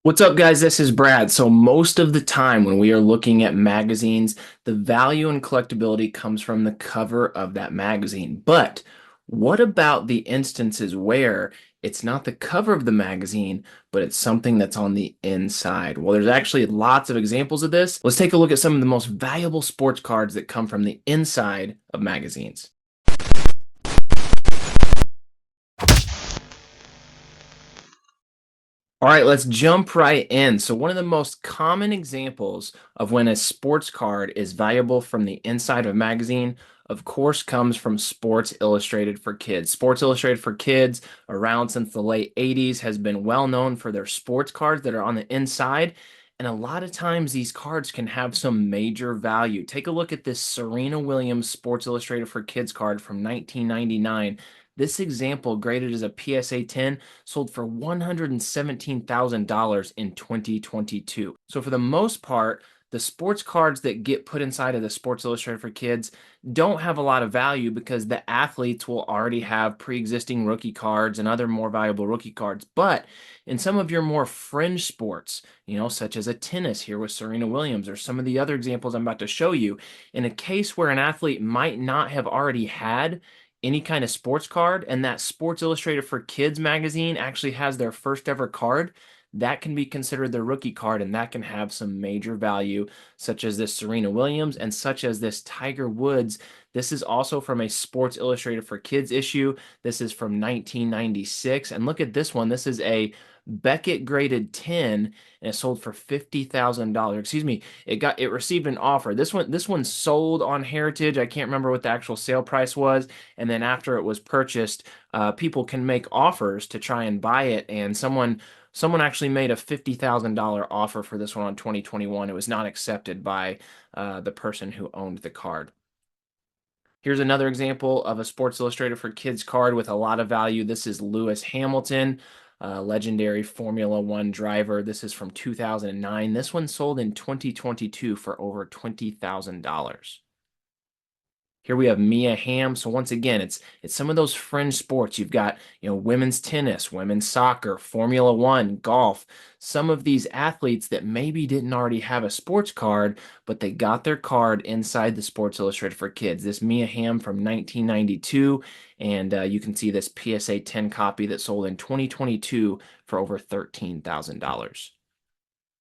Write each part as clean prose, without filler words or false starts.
What's up, guys? This is Brad. So, most of the time when we are looking at magazines, the value and collectability comes from the cover of that magazine. But what about the instances where it's not the cover of the magazine, but it's something that's on the inside? Well, there's actually lots of examples of this. Let's take a look at some of the most valuable sports cards that come from the inside of magazines. All right, let's jump right in. So, one of the most common examples of when a sports card is valuable from the inside of a magazine, of course, comes from Sports Illustrated for Kids. Sports Illustrated for Kids, around since the late 80s, has been well known for their sports cards that are on the inside. And a lot of times, these cards can have some major value. Take a look at this Serena Williams Sports Illustrated for Kids card from 1999. This example, graded as a PSA 10, sold for $117,000 in 2022. So for the most part, the sports cards that get put inside of the Sports Illustrated for Kids don't have a lot of value because the athletes will already have pre-existing rookie cards and other more valuable rookie cards. But in some of your more fringe sports, such as a tennis here with Serena Williams or some of the other examples I'm about to show you, in a case where an athlete might not have already had any kind of sports card, and that Sports Illustrated for Kids magazine actually has their first ever card, that can be considered their rookie card, and that can have some major value, such as this Serena Williams and such as this Tiger Woods. This is also from a Sports Illustrated for Kids issue. This is from 1996. And look at this one. This is a Beckett graded 10 and it sold for $50,000. Excuse me, it received an offer. This one sold on Heritage. I can't remember what the actual sale price was. And then after it was purchased, people can make offers to try and buy it. And someone actually made a $50,000 offer for this one on 2021. It was not accepted by the person who owned the card. Here's another example of a Sports Illustrated for Kids card with a lot of value. This is Lewis Hamilton, legendary Formula One driver. This is from 2009. This one sold in 2022 for over $20,000. Here we have Mia Hamm. So once again, it's some of those fringe sports. You've got, women's tennis, women's soccer, Formula One, golf. Some of these athletes that maybe didn't already have a sports card, but they got their card inside the Sports Illustrated for Kids. This Mia Hamm from 1992, and you can see this PSA 10 copy that sold in 2022 for over $13,000.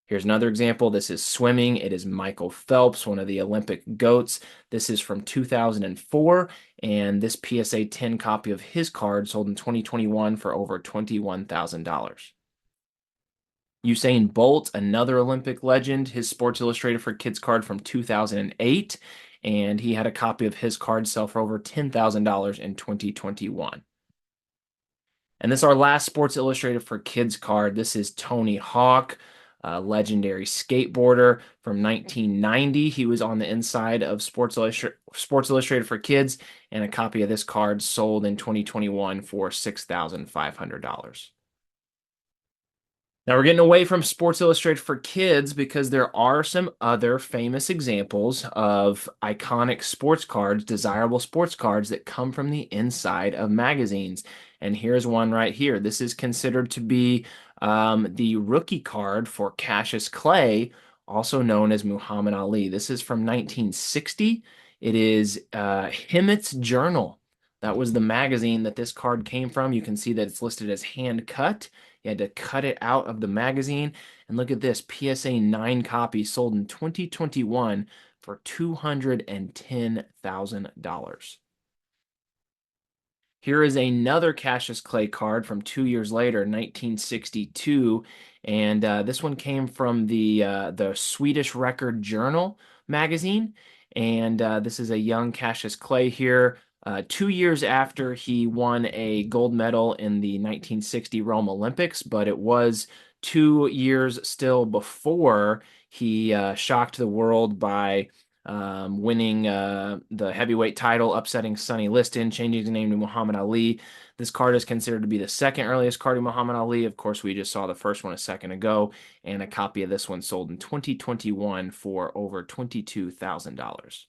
Here's another example. This is swimming. It is Michael Phelps, one of the Olympic GOATs. This is from 2004, and this PSA 10 copy of his card sold in 2021 for over $21,000. Usain Bolt, another Olympic legend, his Sports Illustrated for Kids card from 2008, and he had a copy of his card sell for over $10,000 in 2021. And this is our last Sports Illustrated for Kids card. This is Tony Hawk, a legendary skateboarder from 1990. He was on the inside of Sports Illustrated for Kids, and a copy of this card sold in 2021 for $6,500. Now we're getting away from Sports Illustrated for Kids because there are some other famous examples of iconic sports cards, desirable sports cards that come from the inside of magazines. And here's one right here. This is considered to be the rookie card for Cassius Clay, also known as Muhammad Ali. This is from 1960. It is Himmet's Journal. That was the magazine that this card came from. You can see that it's listed as hand cut. You had to cut it out of the magazine. And look at this, PSA 9 copy sold in 2021 for $210,000. Here is another Cassius Clay card from 2 years later, 1962, and this one came from the Swedish Record Journal magazine, and this is a young Cassius Clay here. 2 years after he won a gold medal in the 1960 Rome Olympics, but it was 2 years still before he shocked the world by winning the heavyweight title, upsetting Sonny Liston, changing his name to Muhammad Ali. This card is considered to be the second earliest card of Muhammad Ali. Of course, we just saw the first one a second ago, and a copy of this one sold in 2021 for over $22,000.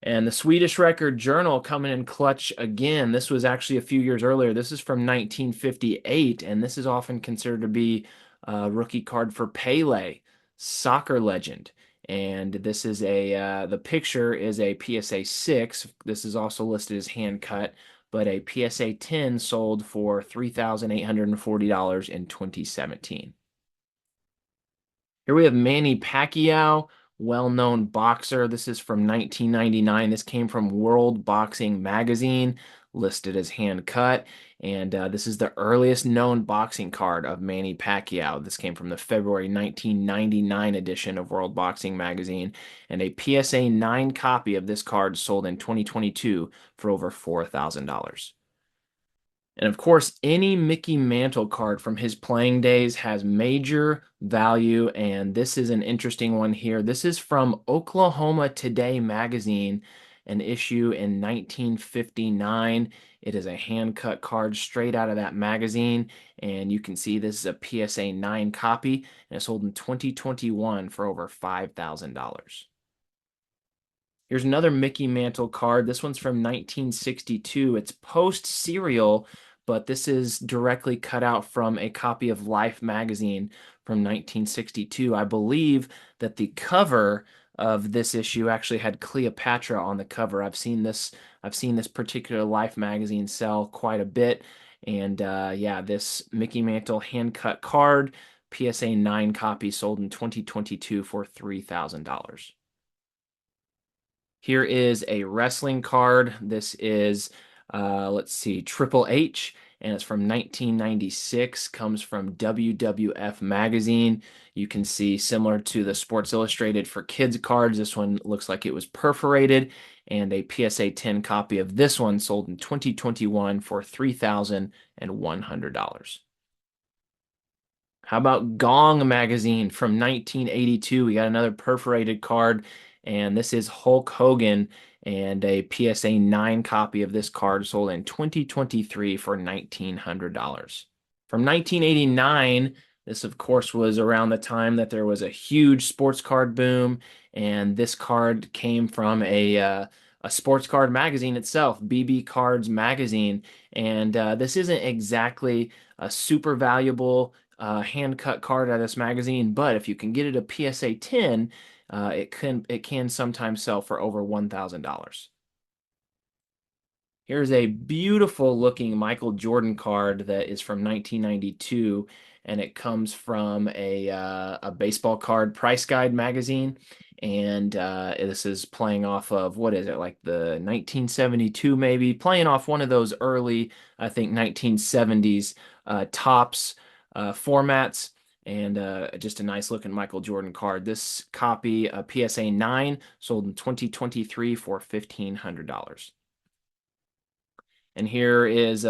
And the Swedish Record Journal coming in clutch again. This was actually a few years earlier. This is from 1958, and this is often considered to be a rookie card for Pele, soccer legend. And this is the picture is a PSA 6. This is also listed as hand cut, but a PSA 10 sold for $3,840 in 2017. Here we have Manny Pacquiao, well-known boxer. This is from 1999. This came from World Boxing Magazine, listed as hand cut. And this is the earliest known boxing card of Manny Pacquiao. This came from the February 1999 edition of World Boxing Magazine. And a PSA 9 copy of this card sold in 2022 for over $4,000. And of course, any Mickey Mantle card from his playing days has major value. And this is an interesting one here. This is from Oklahoma Today magazine, an issue in 1959. It is a hand cut card straight out of that magazine. And you can see this is a PSA 9 copy, and it's sold in 2021 for over $5,000. Here's another Mickey Mantle card. This one's from 1962. It's post-serial, but this is directly cut out from a copy of Life magazine from 1962. I believe that the cover of this issue actually had Cleopatra on the cover. I've seen this particular Life magazine sell quite a bit. And yeah, this Mickey Mantle hand cut card, PSA 9 copy, sold in 2022 for $3,000. Here is a wrestling card. This is, let's see, Triple H, and it's from 1996, comes from WWF Magazine. You can see, similar to the Sports Illustrated for kids cards, this one looks like it was perforated, and a PSA 10 copy of this one sold in 2021 for $3,100. How about Gong Magazine from 1982? We got another perforated card, and this is Hulk Hogan, and a PSA 9 copy of this card sold in 2023 for $1,900. From 1989, this of course was around the time that there was a huge sports card boom, and this card came from a sports card magazine itself, BB Cards Magazine, and this isn't exactly a super valuable hand cut card out of this magazine, but if you can get it a PSA 10, it can sometimes sell for over $1,000. Here's a beautiful looking Michael Jordan card that is from 1992, and it comes from a baseball card price guide magazine. And this is playing off of, what is it, like the 1972 maybe, playing off one of those early, I think, 1970s tops formats. And just a nice looking Michael Jordan card. This copy, PSA 9, sold in 2023 for $1,500. And here is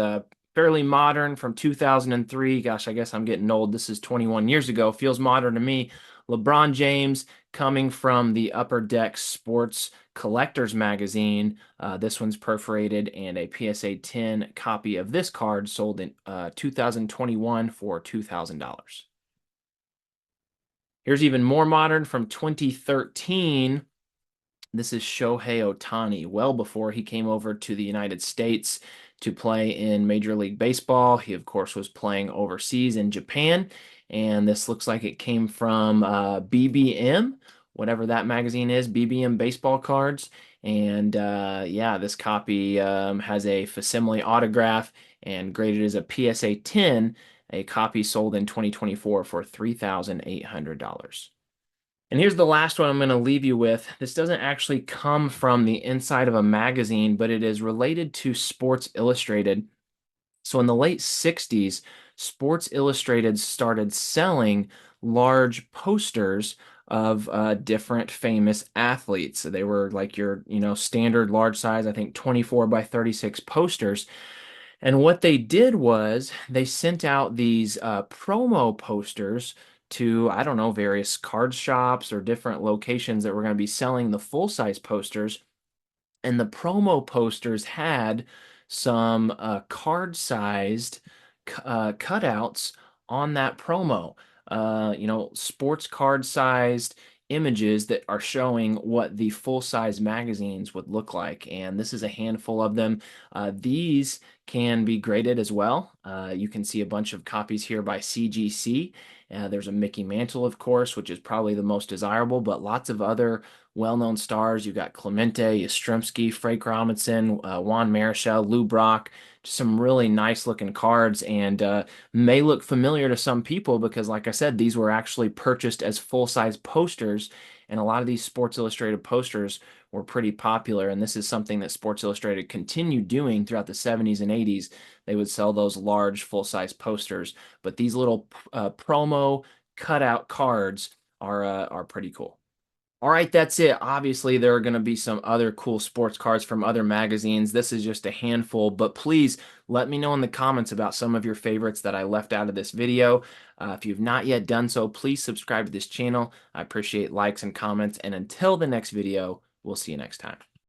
fairly modern from 2003. Gosh, I guess I'm getting old. This is 21 years ago. Feels modern to me. LeBron James coming from the Upper Deck Sports Collectors magazine. This one's perforated, and a PSA 10 copy of this card sold in 2021 for $2,000. Here's even more modern from 2013. This is Shohei Ohtani, well before he came over to the United States to play in Major League Baseball. He, of course, was playing overseas in Japan, and this looks like it came from BBM, whatever that magazine is, BBM Baseball Cards. And yeah, this copy has a facsimile autograph and graded as a PSA 10, a copy sold in 2024 for $3,800. And here's the last one I'm going to leave you with. This doesn't actually come from the inside of a magazine, but it is related to Sports Illustrated. So in the late 60s, Sports Illustrated started selling large posters of different famous athletes. So they were like your, standard large size, I think 24 by 36 posters. And what they did was they sent out these promo posters to, I don't know, various card shops or different locations that were going to be selling the full-size posters. And the promo posters had some card-sized cutouts on that promo. Sports card-sized images that are showing what the full-size magazines would look like, and this is a handful of them. These can be graded as well. You can see a bunch of copies here by CGC. There's a Mickey Mantle, of course, which is probably the most desirable, but lots of other well-known stars. You've got Clemente, Yastrzemski, Frank Robinson, Juan Marichal, Lou Brock. Just some really nice looking cards, and may look familiar to some people because, like I said, these were actually purchased as full-size posters, and a lot of these Sports Illustrated posters were pretty popular, and this is something that Sports Illustrated continued doing throughout the 70s and 80s. They would sell those large full-size posters, but these little promo cutout cards are pretty cool. All right, that's it. Obviously, there are going to be some other cool sports cards from other magazines. This is just a handful, but please let me know in the comments about some of your favorites that I left out of this video. If you've not yet done so, please subscribe to this channel. I appreciate likes and comments, and until the next video, we'll see you next time.